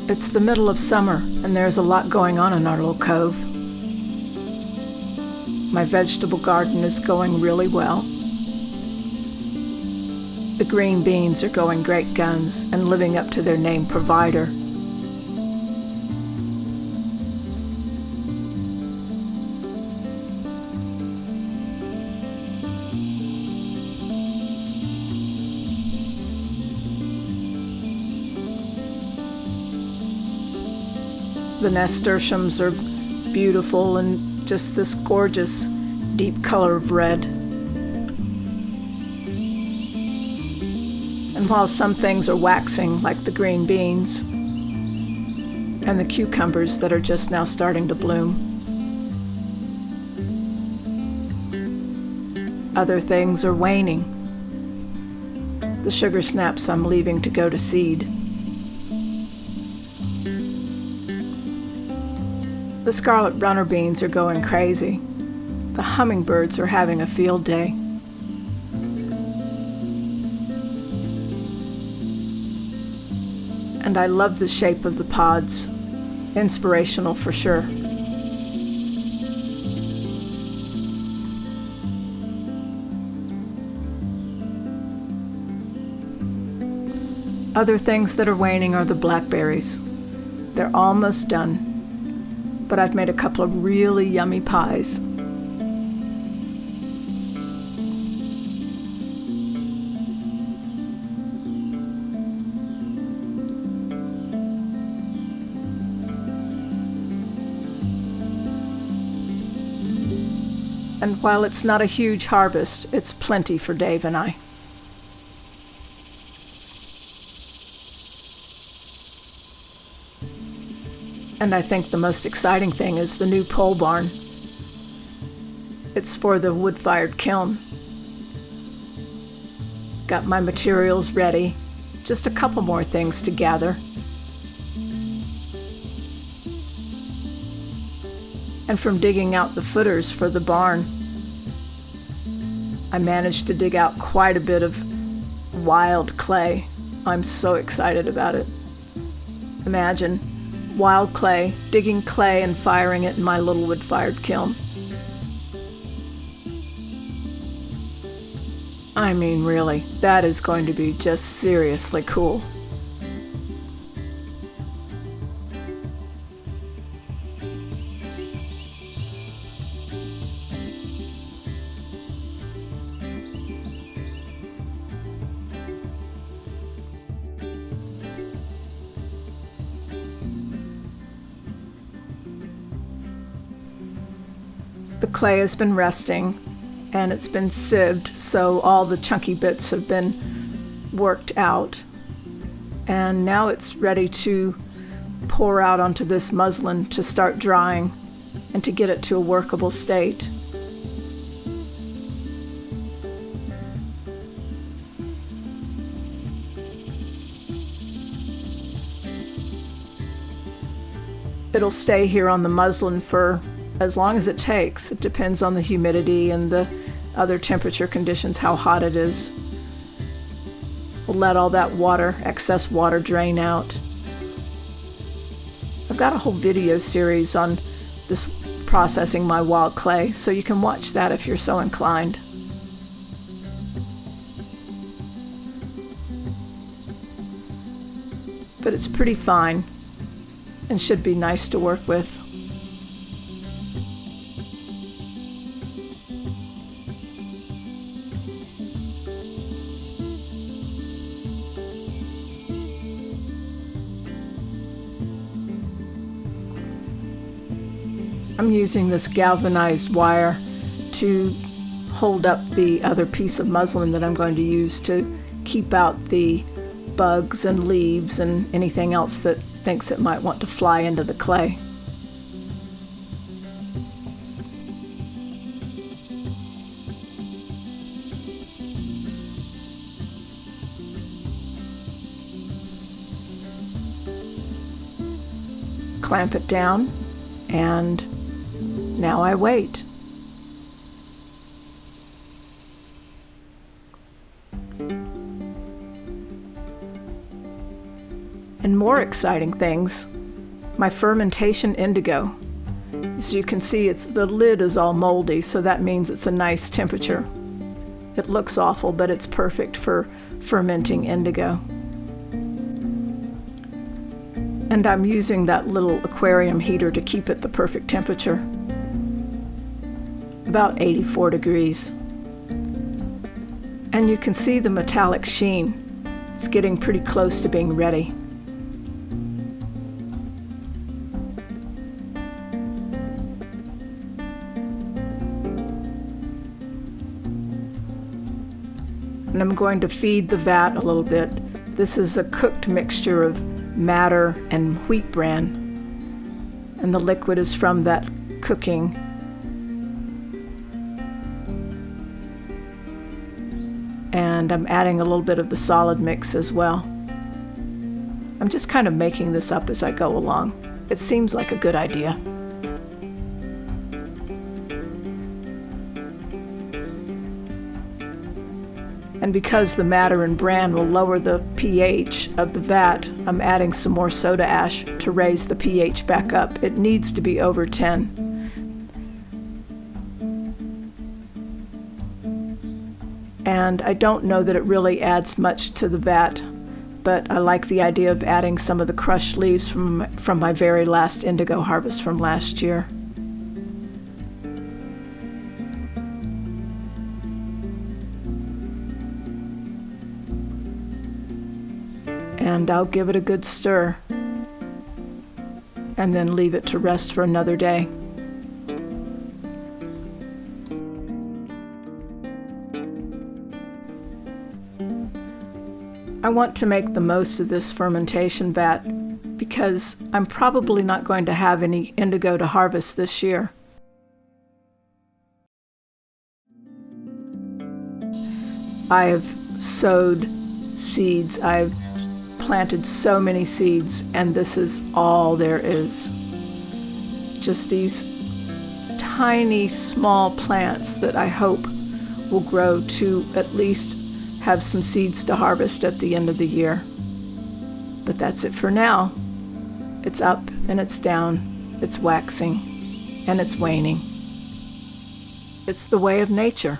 It's the middle of summer, and there's a lot going on in our little cove. My vegetable garden is going really well. The green beans are going great guns and living up to their name provider. The nasturtiums are beautiful and just this gorgeous deep color of red. And while some things are waxing, like the green beans and the cucumbers that are just now starting to bloom, other things are waning. The sugar snaps I'm leaving to go to seed. The scarlet runner beans are going crazy. The hummingbirds are having a field day. And I love the shape of the pods. Inspirational for sure. Other things that are waning are the blackberries. They're almost done. But I've made a couple of really yummy pies. And while it's not a huge harvest, it's plenty for Dave and I. And I think the most exciting thing is the new pole barn. It's for the wood-fired kiln. Got my materials ready. Just a couple more things to gather. And from digging out the footers for the barn, I managed to dig out quite a bit of wild clay. I'm so excited about it. Imagine wild clay, digging clay and firing it in my little wood-fired kiln. I mean, really, that is going to be just seriously cool. The clay has been resting and it's been sieved, so all the chunky bits have been worked out. And now it's ready to pour out onto this muslin to start drying and to get it to a workable state. It'll stay here on the muslin for as long as it takes. It depends on the humidity and the other temperature conditions, how hot it is. We'll let all that water, excess water, drain out. I've got a whole video series on this processing my wild clay, so you can watch that if you're so inclined. But it's pretty fine and should be nice to work with. I'm using this galvanized wire to hold up the other piece of muslin that I'm going to use to keep out the bugs and leaves and anything else that thinks it might want to fly into the clay. Clamp it down, and now I wait. And more exciting things, my fermentation indigo. As you can see, the lid is all moldy, so that means it's a nice temperature. It looks awful, but it's perfect for fermenting indigo. And I'm using that little aquarium heater to keep it the perfect temperature, about 84 degrees. And you can see the metallic sheen. It's getting pretty close to being ready. And I'm going to feed the vat a little bit. This is a cooked mixture of madder and wheat bran, and the liquid is from that cooking. And I'm adding a little bit of the solid mix as well. I'm just kind of making this up as I go along. It seems like a good idea. And because the madder and bran will lower the pH of the vat, I'm adding some more soda ash to raise the pH back up. It needs to be over 10. And I don't know that it really adds much to the vat, but I like the idea of adding some of the crushed leaves from my very last indigo harvest from last year. And I'll give it a good stir and then leave it to rest for another day. I want to make the most of this fermentation vat because I'm probably not going to have any indigo to harvest this year. I have sowed seeds. I've planted so many seeds, and this is all there is. Just these tiny, small plants that I hope will grow to at least have some seeds to harvest at the end of the year. But that's it for now. It's up and it's down, it's waxing and it's waning. It's the way of nature.